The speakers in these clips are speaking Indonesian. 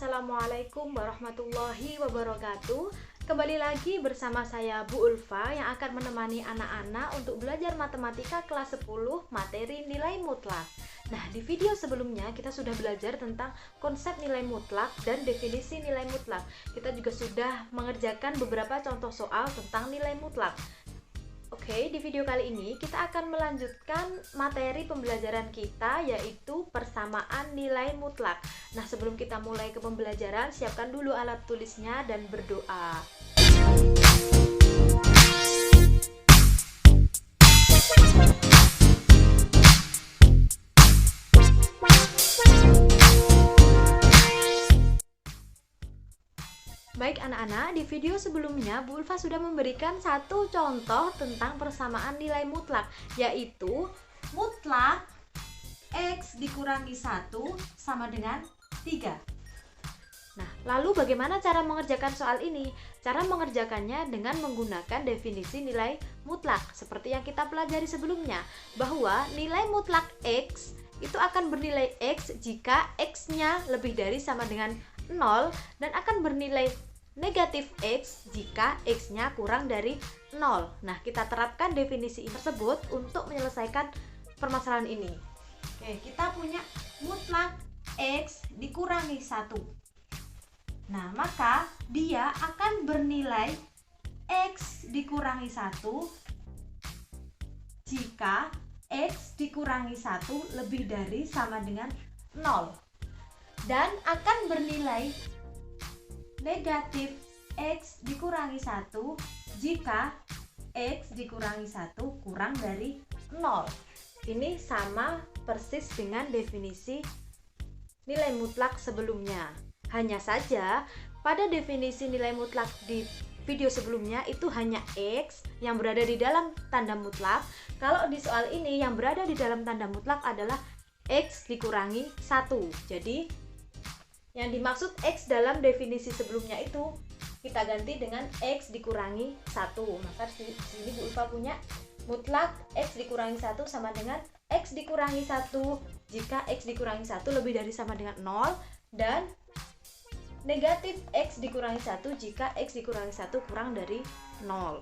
Assalamualaikum warahmatullahi wabarakatuh. Kembali lagi bersama saya Bu Ulfa yang akan menemani anak-anak untuk belajar matematika kelas 10 materi nilai mutlak. Nah, di video sebelumnya kita sudah belajar tentang konsep nilai mutlak dan definisi nilai mutlak. Kita juga sudah mengerjakan beberapa contoh soal tentang nilai mutlak. Oke, di video kali ini kita akan melanjutkan materi pembelajaran kita, yaitu persamaan nilai mutlak. Nah, sebelum kita mulai ke pembelajaran, siapkan dulu alat tulisnya dan berdoa. Baik anak-anak, di video sebelumnya Bu Ulfa sudah memberikan satu contoh tentang persamaan nilai mutlak, yaitu mutlak X dikurangi 1 sama dengan 3. Nah, lalu bagaimana cara mengerjakan soal ini? Cara mengerjakannya dengan menggunakan definisi nilai mutlak, seperti yang kita pelajari sebelumnya, bahwa nilai mutlak X itu akan bernilai X jika X-nya lebih dari sama dengan 0 dan akan bernilai negatif X jika X-nya kurang dari 0. Nah, kita terapkan definisi tersebut untuk menyelesaikan permasalahan ini. Oke, kita punya mutlak X dikurangi 1. Nah, maka dia akan bernilai X dikurangi 1 jika X dikurangi 1 lebih dari sama dengan 0. Dan akan bernilai negatif X dikurangi 1 jika X dikurangi 1 kurang dari 0. Ini sama persis dengan definisi nilai mutlak sebelumnya. Hanya saja pada definisi nilai mutlak di video sebelumnya itu hanya X yang berada di dalam tanda mutlak. Kalau di soal ini yang berada di dalam tanda mutlak adalah X dikurangi 1. Jadi yang dimaksud X dalam definisi sebelumnya itu kita ganti dengan X dikurangi 1. Maka di sini Bu Ulfa punya mutlak X dikurangi 1 sama dengan X dikurangi 1 jika X dikurangi 1 lebih dari sama dengan 0, dan negatif X dikurangi 1 jika X dikurangi 1 kurang dari 0.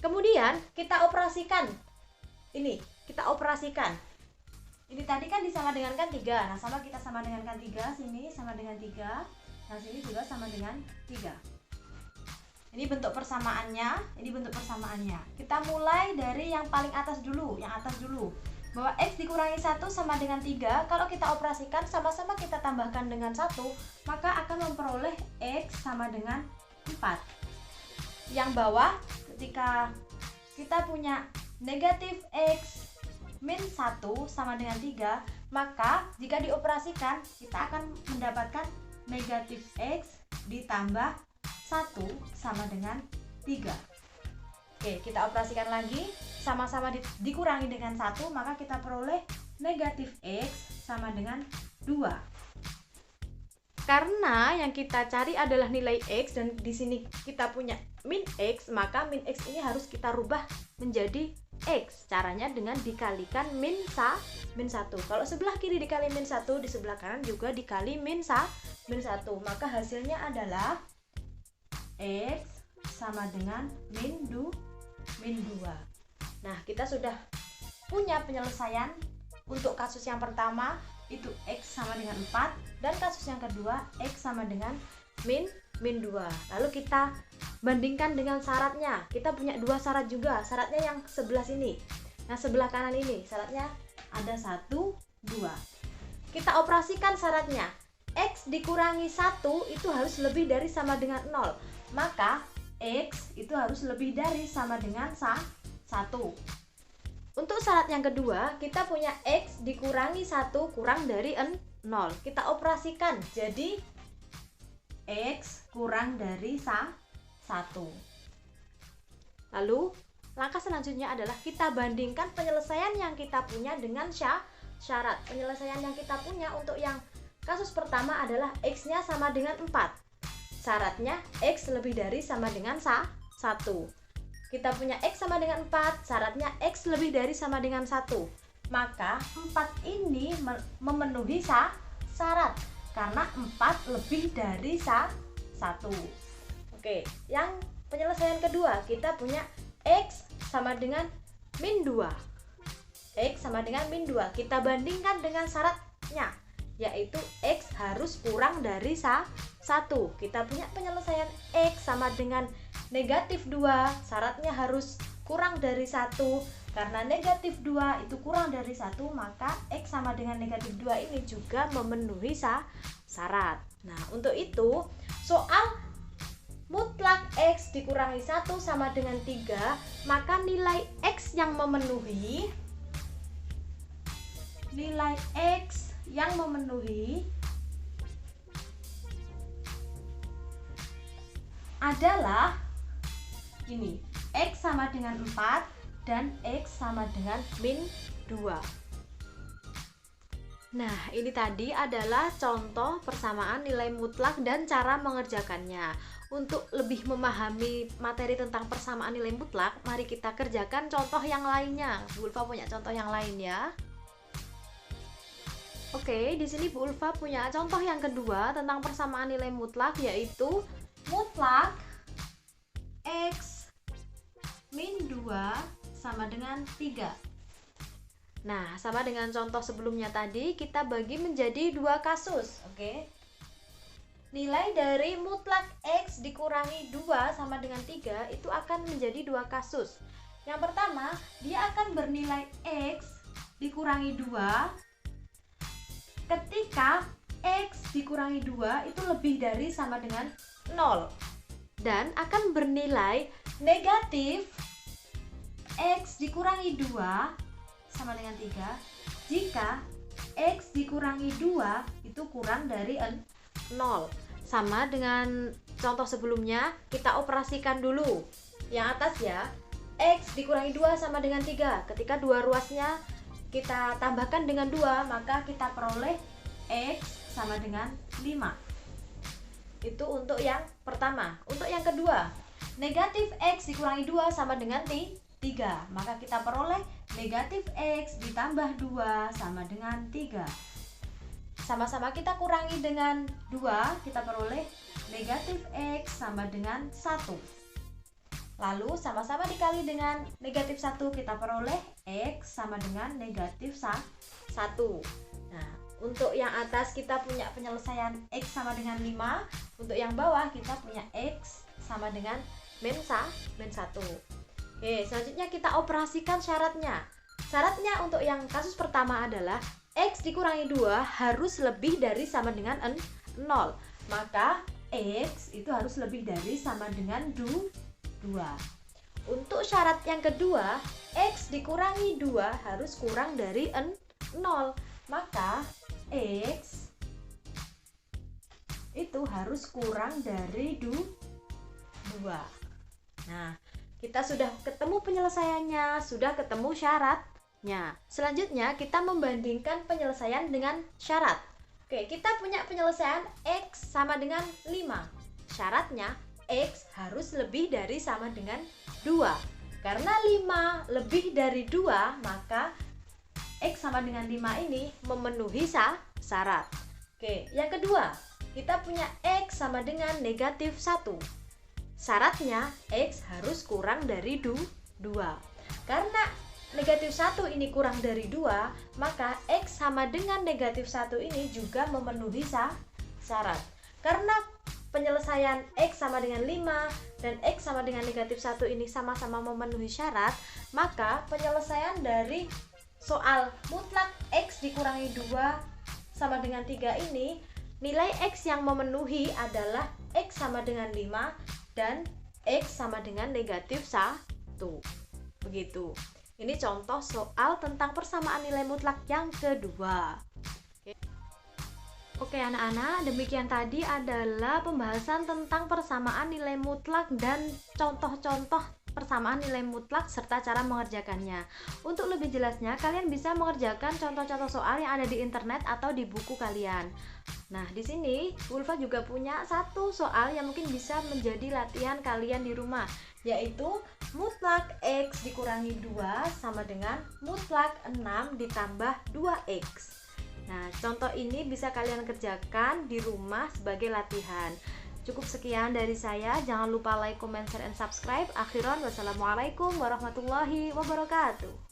Kemudian kita operasikan. Ini tadi kan disama dengankan 3. Nah, sama kita sama dengankan 3, sini sama dengan 3. Nah, sini juga sama dengan 3. Ini bentuk persamaannya, Kita mulai dari yang paling atas dulu, Bahwa X dikurangi 1 sama dengan 3, kalau kita operasikan sama-sama kita tambahkan dengan 1, maka akan memperoleh X sama dengan 4. Yang bawah, ketika kita punya negatif X min 1 sama dengan 3, maka jika dioperasikan kita akan mendapatkan negatif X ditambah 1 sama dengan 3. Oke, kita operasikan lagi, sama-sama dikurangi dengan 1, maka kita peroleh negatif X sama dengan 2. Karena yang kita cari adalah nilai X dan di sini kita punya min X, maka min X ini harus kita rubah menjadi X. Caranya dengan dikalikan min 1. Kalau sebelah kiri dikali min 1, di sebelah kanan juga dikali min 1. Maka hasilnya adalah X sama dengan min 2. Nah, kita sudah punya penyelesaian untuk kasus yang pertama, itu X sama dengan 4, dan kasus yang kedua X sama dengan min 2. Lalu kita bandingkan dengan syaratnya. Kita punya dua syarat juga. Syaratnya yang sebelah sini. Nah, sebelah kanan ini syaratnya ada 1, 2. Kita operasikan syaratnya. X dikurangi 1 itu harus lebih dari sama dengan 0. Maka X itu harus lebih dari sama dengan 1. Untuk syarat yang kedua, kita punya X dikurangi 1 kurang dari 0. Kita operasikan jadi X kurang dari 1. Lalu langkah selanjutnya adalah kita bandingkan penyelesaian yang kita punya dengan syarat. Penyelesaian yang kita punya untuk yang kasus pertama adalah X-nya sama dengan 4. Syaratnya X lebih dari sama dengan 1. Kita punya X sama dengan 4, syaratnya X lebih dari sama dengan 1. Maka 4 ini memenuhi syarat. karena 4 lebih dari 1. Oke, yang penyelesaian kedua kita punya X sama dengan min 2. X sama dengan min 2. Kita bandingkan dengan syaratnya, yaitu X harus kurang dari 1. Kita punya penyelesaian X sama dengan negatif 2. Syaratnya harus kurang dari 1. Karena negatif 2 itu kurang dari 1, maka X sama dengan negatif 2 ini juga memenuhi syarat. Nah, untuk itu soal mutlak X dikurangi 1 sama dengan 3, maka nilai X yang memenuhi adalah ini, X sama dengan 4 dan X sama dengan min 2. Nah, ini tadi adalah contoh persamaan nilai mutlak dan cara mengerjakannya. Untuk lebih memahami materi tentang persamaan nilai mutlak, mari kita kerjakan contoh yang lainnya. Bu Ulfa punya contoh yang lain ya. Oke, di sini Bu Ulfa punya contoh yang kedua tentang persamaan nilai mutlak, yaitu mutlak X min 2 sama dengan 3. Nah, sama dengan contoh sebelumnya tadi, kita bagi menjadi 2 kasus. Oke. Nilai dari mutlak X dikurangi 2 sama dengan 3 itu akan menjadi 2 kasus. Yang pertama, dia akan bernilai X dikurangi 2 ketika X dikurangi 2 itu lebih dari sama dengan 0, dan akan bernilai negatif X dikurangi 2 sama dengan 3 jika X dikurangi 2 itu kurang dari 0. Sama dengan contoh sebelumnya, kita operasikan dulu yang atas ya. X dikurangi 2 sama dengan 3. Ketika dua ruasnya kita tambahkan dengan 2, maka kita peroleh X sama dengan 5. Itu untuk yang pertama. Untuk yang kedua, negatif X dikurangi 2 sama dengan 3. Maka kita peroleh negatif X ditambah 2 sama dengan 3. Sama-sama kita kurangi dengan 2, kita peroleh negatif X sama dengan 1. Lalu sama-sama dikali dengan negatif 1, kita peroleh X sama dengan negatif 1. Nah, untuk yang atas kita punya penyelesaian X sama dengan 5. Untuk yang bawah kita punya X sama dengan min 1. Oke, selanjutnya kita operasikan syaratnya. Syaratnya untuk yang kasus pertama adalah X dikurangi 2 harus lebih dari sama dengan 0. Maka X itu harus lebih dari sama dengan 2. Untuk syarat yang kedua, X dikurangi 2 harus kurang dari 0. Maka X itu harus kurang dari 2. Nah, kita sudah ketemu penyelesaiannya, sudah ketemu syaratnya. Selanjutnya kita membandingkan penyelesaian dengan syarat. Oke, kita punya penyelesaian X sama dengan 5. Syaratnya X harus lebih dari sama dengan 2. Karena 5 lebih dari 2, maka X sama dengan 5 ini memenuhi syarat. Oke, yang kedua, kita punya X sama dengan negatif 1. Syaratnya X harus kurang dari 2. Karena negatif 1 ini kurang dari 2, maka X sama dengan negatif 1 ini juga memenuhi syarat. Karena penyelesaian X sama dengan 5 dan X sama dengan negatif 1 ini sama-sama memenuhi syarat, maka penyelesaian dari soal mutlak X dikurangi 2 sama dengan 3 ini, nilai X yang memenuhi adalah X sama dengan 5 dan X sama dengan negatif 1. Begitu. Ini contoh soal tentang persamaan nilai mutlak yang kedua. Oke anak-anak, demikian tadi adalah pembahasan tentang persamaan nilai mutlak dan contoh-contoh persamaan nilai mutlak serta cara mengerjakannya. Untuk lebih jelasnya, kalian bisa mengerjakan contoh-contoh soal yang ada di internet atau di buku kalian. Nah, di sini Ulfa juga punya satu soal yang mungkin bisa menjadi latihan kalian di rumah, yaitu mutlak X dikurangi 2 sama dengan mutlak 6 ditambah 2X. Nah, contoh ini bisa kalian kerjakan di rumah sebagai latihan. Cukup sekian dari saya. Jangan lupa like, comment, share, and subscribe. Akhiran, wassalamualaikum warahmatullahi wabarakatuh.